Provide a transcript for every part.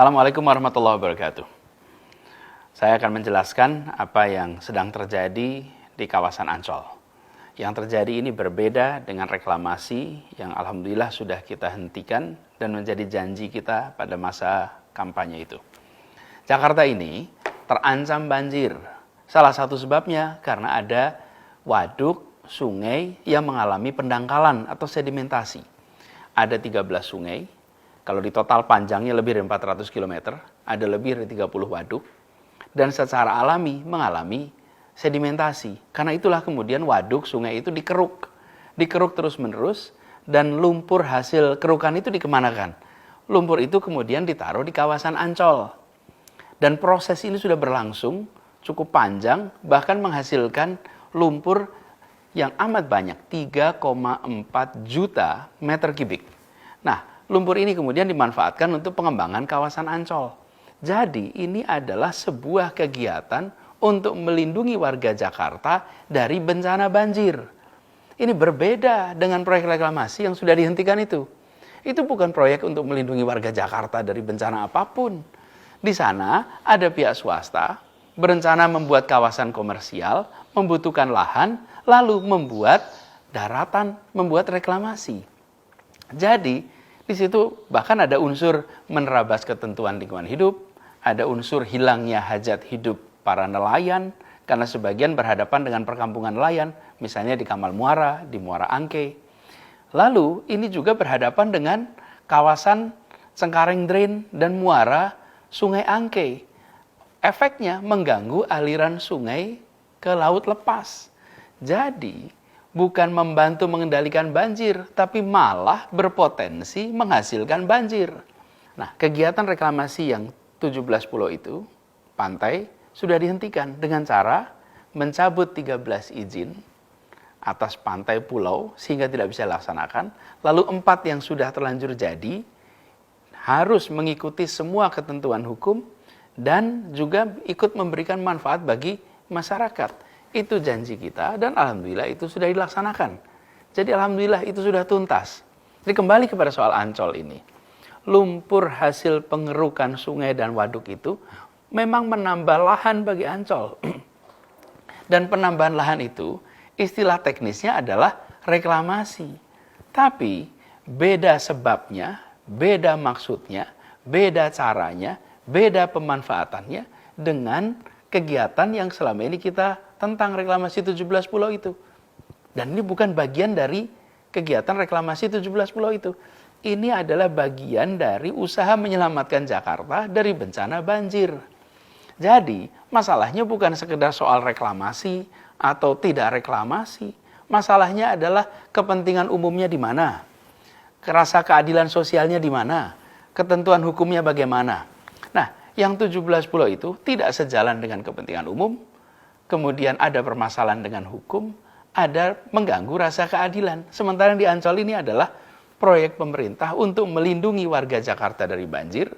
Assalamualaikum warahmatullahi wabarakatuh. Saya akan menjelaskan apa yang sedang terjadi di kawasan Ancol. Yang terjadi ini berbeda dengan reklamasi yang alhamdulillah sudah kita hentikan dan menjadi janji kita pada masa kampanye itu. Jakarta ini terancam banjir. Salah satu sebabnya karena ada waduk, sungai yang mengalami pendangkalan atau sedimentasi. Ada 13 sungai. Kalau di total panjangnya lebih dari 400 km, ada lebih dari 30 waduk, dan secara alami mengalami sedimentasi. Karena itulah kemudian waduk, sungai itu dikeruk terus-menerus, dan lumpur hasil kerukan itu dikemanakan? Lumpur itu kemudian ditaruh di kawasan Ancol. Dan proses ini sudah berlangsung cukup panjang, bahkan menghasilkan lumpur yang amat banyak, 3,4 juta meter kubik. Nah, lumpur ini kemudian dimanfaatkan untuk pengembangan kawasan Ancol. Jadi ini adalah sebuah kegiatan untuk melindungi warga Jakarta dari bencana banjir. Ini berbeda dengan proyek reklamasi yang sudah dihentikan itu. Itu bukan proyek untuk melindungi warga Jakarta dari bencana apapun. Di sana ada pihak swasta berencana membuat kawasan komersial, membutuhkan lahan, lalu membuat daratan, membuat reklamasi. Jadi di situ bahkan ada unsur menerabas ketentuan lingkungan hidup, ada unsur hilangnya hajat hidup para nelayan, karena sebagian berhadapan dengan perkampungan nelayan, misalnya di Kamal Muara, di Muara Angke. Lalu ini juga berhadapan dengan kawasan Cengkareng Drain dan muara Sungai Angke. Efeknya mengganggu aliran sungai ke laut lepas. Jadi bukan membantu mengendalikan banjir, tapi malah berpotensi menghasilkan banjir. Nah, kegiatan reklamasi yang 17 pulau itu, pantai, sudah dihentikan dengan cara mencabut 13 izin atas pantai pulau sehingga tidak bisa dilaksanakan. Lalu 4 yang sudah terlanjur jadi harus mengikuti semua ketentuan hukum dan juga ikut memberikan manfaat bagi masyarakat. Itu janji kita dan alhamdulillah itu sudah dilaksanakan. Jadi alhamdulillah itu sudah tuntas. Jadi kembali kepada soal Ancol ini. Lumpur hasil pengerukan sungai dan waduk itu memang menambah lahan bagi Ancol. Dan penambahan lahan itu istilah teknisnya adalah reklamasi. Tapi beda sebabnya, beda maksudnya, beda caranya, beda pemanfaatannya dengan kegiatan yang selama ini kita tentang reklamasi 17 pulau itu. Dan ini bukan bagian dari kegiatan reklamasi 17 pulau itu. Ini adalah bagian dari usaha menyelamatkan Jakarta dari bencana banjir. Jadi, masalahnya bukan sekedar soal reklamasi atau tidak reklamasi. Masalahnya adalah kepentingan umumnya di mana? Rasa keadilan sosialnya di mana? Ketentuan hukumnya bagaimana? Nah, yang 17 pulau itu tidak sejalan dengan kepentingan umum, kemudian ada permasalahan dengan hukum, ada mengganggu rasa keadilan. Sementara yang di Ancol ini adalah proyek pemerintah untuk melindungi warga Jakarta dari banjir,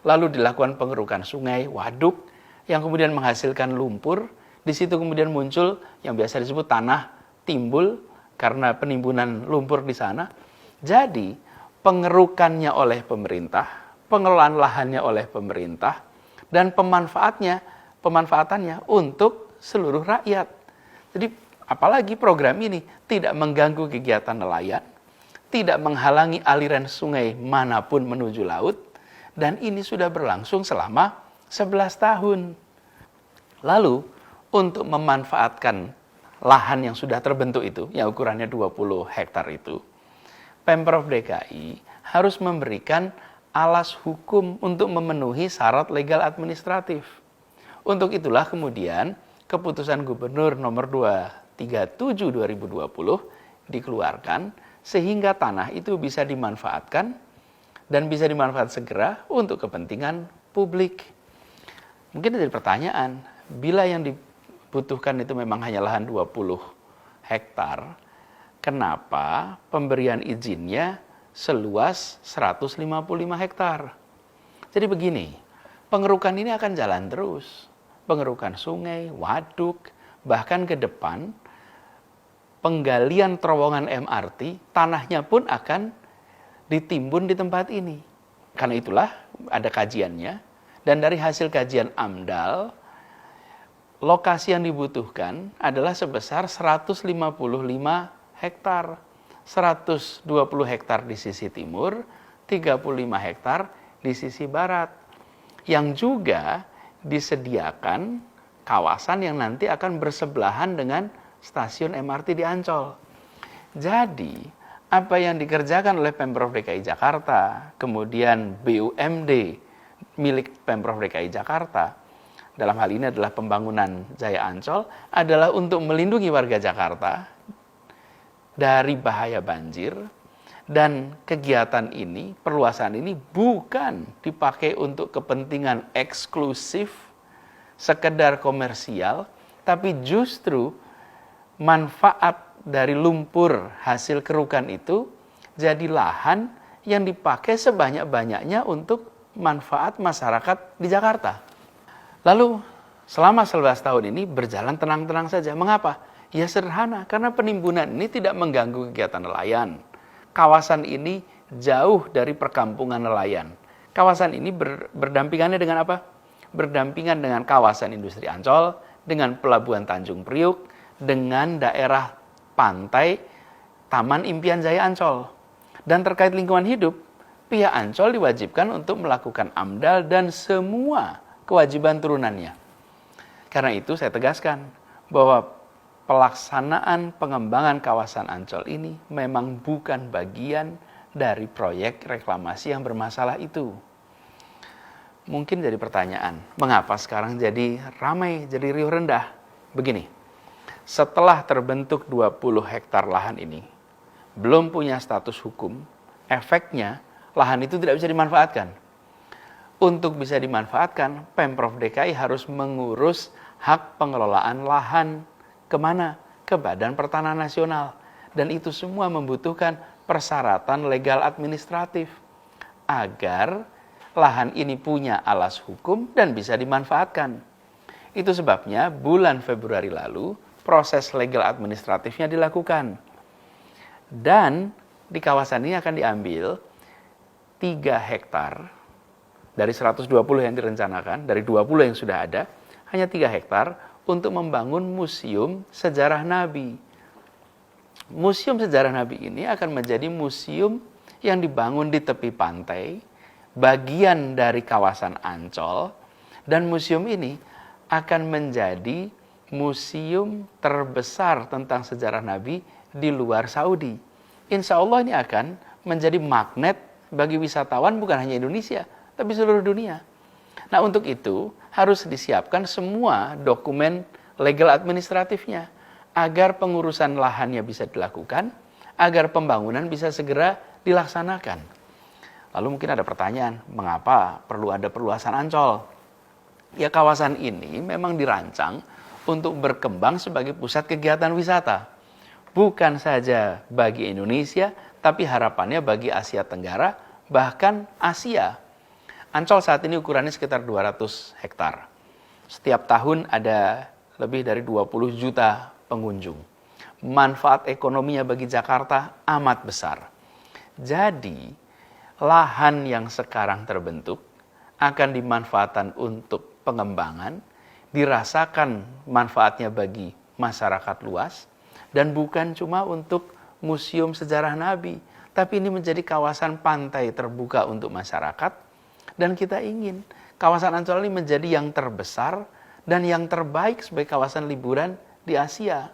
lalu dilakukan pengerukan sungai, waduk, yang kemudian menghasilkan lumpur. Di situ kemudian muncul yang biasa disebut tanah timbul karena penimbunan lumpur di sana. Jadi pengerukannya oleh pemerintah, pengelolaan lahannya oleh pemerintah, dan pemanfaatannya untuk seluruh rakyat. Jadi apalagi program ini tidak mengganggu kegiatan nelayan, tidak menghalangi aliran sungai manapun menuju laut, dan ini sudah berlangsung selama 11 tahun. Lalu untuk memanfaatkan lahan yang sudah terbentuk itu, yang ukurannya 20 hektar itu, Pemprov DKI harus memberikan alas hukum untuk memenuhi syarat legal administratif. Untuk itulah kemudian keputusan Gubernur nomor 237 2020 dikeluarkan sehingga tanah itu bisa dimanfaatkan dan bisa dimanfaatkan segera untuk kepentingan publik. Mungkin jadi pertanyaan, bila yang dibutuhkan itu memang hanya lahan 20 hektar, kenapa pemberian izinnya seluas 155 hektar? Jadi begini, pengerukan ini akan jalan terus. Pengerukan sungai, waduk, bahkan ke depan penggalian terowongan MRT, tanahnya pun akan ditimbun di tempat ini. Karena itulah ada kajiannya, dan dari hasil kajian AMDAL, lokasi yang dibutuhkan adalah sebesar 155 hektar. 120 hektar di sisi timur, 35 hektar di sisi barat. Yang juga disediakan kawasan yang nanti akan bersebelahan dengan stasiun MRT di Ancol. Jadi, apa yang dikerjakan oleh Pemprov DKI Jakarta, kemudian BUMD milik Pemprov DKI Jakarta, dalam hal ini adalah pembangunan Jaya Ancol, adalah untuk melindungi warga Jakarta dari bahaya banjir. Dan kegiatan ini, perluasan ini bukan dipakai untuk kepentingan eksklusif, sekedar komersial, tapi justru manfaat dari lumpur hasil kerukan itu jadi lahan yang dipakai sebanyak-banyaknya untuk manfaat masyarakat di Jakarta. Lalu selama 11 tahun ini berjalan tenang-tenang saja. Mengapa? Ya sederhana, karena penimbunan ini tidak mengganggu kegiatan nelayan. Kawasan ini jauh dari perkampungan nelayan. Kawasan ini berdampingannya dengan apa? Berdampingan dengan kawasan industri Ancol, dengan pelabuhan Tanjung Priuk, dengan daerah pantai Taman Impian Jaya Ancol. Dan terkait lingkungan hidup, pihak Ancol diwajibkan untuk melakukan AMDAL dan semua kewajiban turunannya. Karena itu saya tegaskan bahwa pelaksanaan pengembangan kawasan Ancol ini memang bukan bagian dari proyek reklamasi yang bermasalah itu. Mungkin jadi pertanyaan, mengapa sekarang jadi ramai, jadi riuh rendah? Begini, setelah terbentuk 20 hektar lahan ini, belum punya status hukum, efeknya lahan itu tidak bisa dimanfaatkan. Untuk bisa dimanfaatkan, Pemprov DKI harus mengurus hak pengelolaan lahan. Kemana? Ke Badan Pertanahan Nasional. Dan itu semua membutuhkan persyaratan legal administratif agar lahan ini punya alas hukum dan bisa dimanfaatkan. Itu sebabnya bulan Februari lalu, proses legal administratifnya dilakukan. Dan di kawasan ini akan diambil 3 hektar dari 120 yang direncanakan, dari 20 yang sudah ada, hanya 3 hektar untuk membangun museum sejarah Nabi. Museum sejarah Nabi ini akan menjadi museum yang dibangun di tepi pantai, bagian dari kawasan Ancol, dan museum ini akan menjadi museum terbesar tentang sejarah Nabi di luar Saudi. Insya Allah ini akan menjadi magnet bagi wisatawan bukan hanya Indonesia, tapi seluruh dunia. Nah, untuk itu harus disiapkan semua dokumen legal administratifnya agar pengurusan lahannya bisa dilakukan, agar pembangunan bisa segera dilaksanakan. Lalu mungkin ada pertanyaan, mengapa perlu ada perluasan Ancol? Ya, kawasan ini memang dirancang untuk berkembang sebagai pusat kegiatan wisata. Bukan saja bagi Indonesia, tapi harapannya bagi Asia Tenggara, bahkan Asia. Ancol saat ini ukurannya sekitar 200 hektar. Setiap tahun ada lebih dari 20 juta pengunjung. Manfaat ekonominya bagi Jakarta amat besar. Jadi, lahan yang sekarang terbentuk akan dimanfaatkan untuk pengembangan, dirasakan manfaatnya bagi masyarakat luas, dan bukan cuma untuk museum sejarah Nabi, tapi ini menjadi kawasan pantai terbuka untuk masyarakat, dan kita ingin kawasan Ancol ini menjadi yang terbesar dan yang terbaik sebagai kawasan liburan di Asia.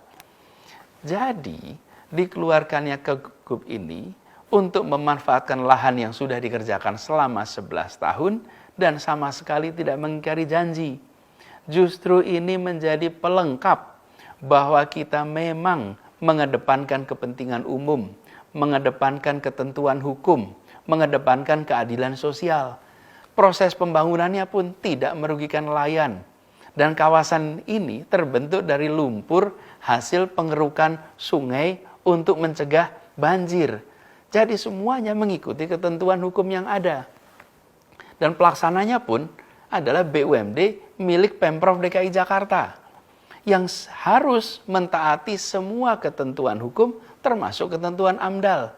Jadi, dikeluarkannya Kegub ini untuk memanfaatkan lahan yang sudah dikerjakan selama 11 tahun dan sama sekali tidak mengingkari janji. Justru ini menjadi pelengkap bahwa kita memang mengedepankan kepentingan umum, mengedepankan ketentuan hukum, mengedepankan keadilan sosial. Proses pembangunannya pun tidak merugikan nelayan. Dan kawasan ini terbentuk dari lumpur hasil pengerukan sungai untuk mencegah banjir. Jadi semuanya mengikuti ketentuan hukum yang ada. Dan pelaksananya pun adalah BUMD milik Pemprov DKI Jakarta yang harus mentaati semua ketentuan hukum termasuk ketentuan AMDAL.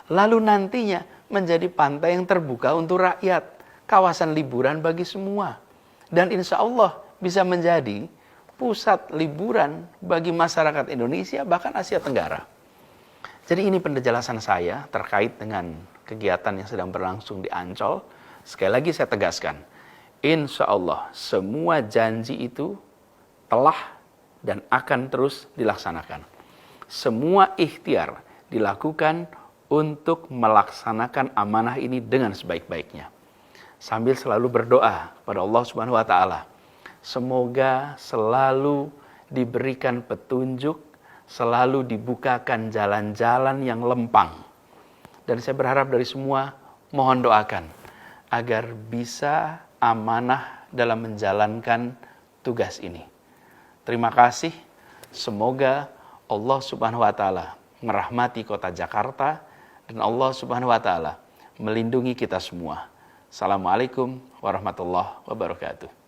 Lalu nantinya menjadi pantai yang terbuka untuk rakyat, kawasan liburan bagi semua. Dan insya Allah bisa menjadi pusat liburan bagi masyarakat Indonesia, bahkan Asia Tenggara. Jadi ini penjelasan saya terkait dengan kegiatan yang sedang berlangsung di Ancol. Sekali lagi saya tegaskan, insya Allah semua janji itu telah dan akan terus dilaksanakan. Semua ikhtiar dilakukan untuk melaksanakan amanah ini dengan sebaik-baiknya. Sambil selalu berdoa kepada Allah Subhanahu wa taala, semoga selalu diberikan petunjuk, selalu dibukakan jalan-jalan yang lempang. Dan saya berharap dari semua, mohon doakan agar bisa amanah dalam menjalankan tugas ini. Terima kasih. Semoga Allah Subhanahu wa taala merahmati kota Jakarta dan Allah Subhanahu wa taala melindungi kita semua. Assalamualaikum warahmatullahi wabarakatuh.